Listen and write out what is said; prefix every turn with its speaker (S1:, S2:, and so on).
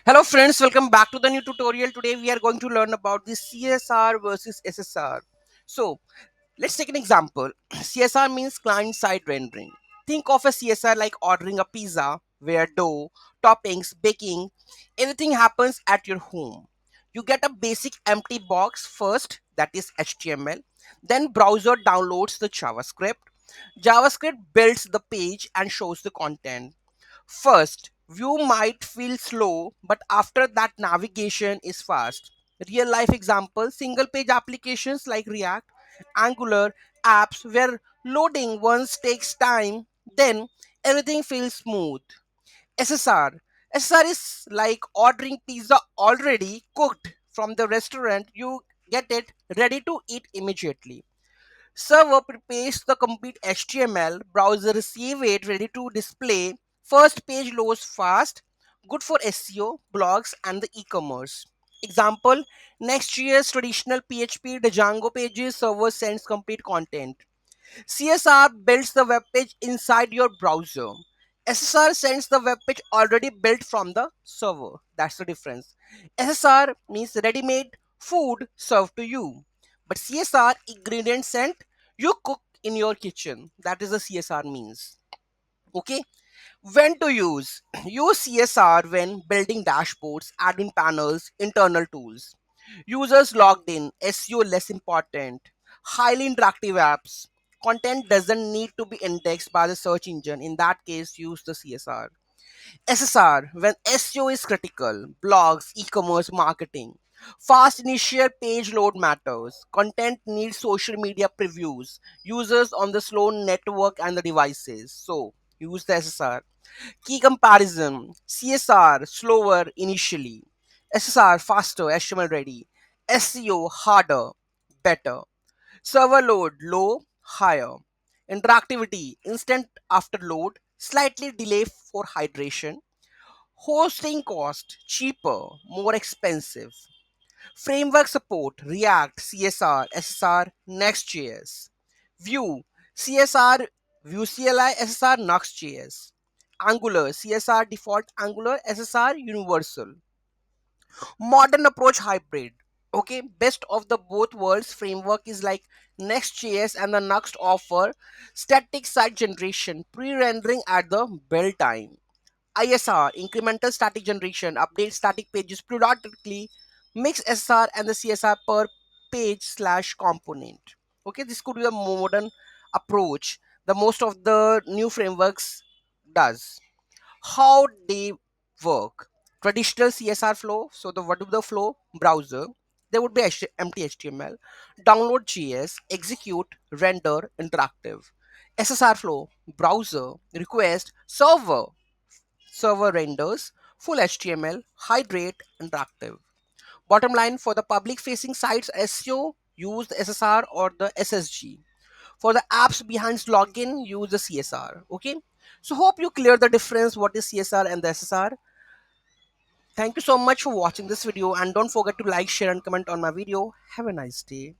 S1: Hello friends, welcome back to the new tutorial. Today we are going to learn about the CSR versus SSR. So let's take an example. CSR means client side rendering. Think of a CSR like ordering a pizza where dough, toppings, baking, everything happens at your home. You get a basic empty box first, that is HTML. Then browser downloads the JavaScript. JavaScript builds the page and shows the content. First, view might feel slow, but after that, navigation is fast. Real life example single page applications like React, Angular, apps where loading once takes time, then everything feels smooth. SSR. SSR is like ordering pizza already cooked from the restaurant. You get it ready to eat immediately. Server prepares the complete HTML, browser receive it ready to display, first page loads fast, good for SEO, blogs and the e-commerce. Example, Next.js traditional PHP Django pages, server sends complete content. CSR builds the web page inside your browser. SSR sends the web page already built from the server. That's the difference. SSR means ready-made food served to you. But CSR ingredients sent you cook in your kitchen. That is the CSR means. Okay. When to use? Use CSR when building dashboards, admin panels, internal tools. Users logged in, SEO less important. Highly interactive apps. Content doesn't need to be indexed by the search engine. In that case, use the CSR. SSR when SEO is critical. Blogs, e-commerce, marketing. Fast initial page load matters. Content needs social media previews. Users on the slow network and the devices. So use the SSR. Key comparison CSR slower initially, SSR faster, HTML ready, SEO harder, better, server load low, higher, interactivity instant after load, slightly delay for hydration, hosting cost cheaper, more expensive, framework support React, CSR, SSR, Next.js, Vue, CSR, Vue CLI, SSR, Next.js, Angular, CSR default Angular, SSR universal. Modern approach hybrid. Okay, best of the both worlds framework is like Next.js and the Next offer static site generation, pre-rendering at the build time. ISR, incremental static generation, update static pages periodically, mix SR and the CSR per page slash component. Okay, this could be a modern approach. The most of the new frameworks does. How they work? Traditional CSR flow. So the what would the flow? Browser. There would be empty HTML. Download JS, execute, render, interactive. SSR flow, browser, request, server renders, full HTML, hydrate, interactive. Bottom line for the public facing sites SEO, use the SSR or the SSG. For the apps behind login, use the CSR. Okay. So hope you clear the difference what is CSR and the SSR. Thank you so much for watching this video and don't forget to like, share and comment on my video. Have a nice day.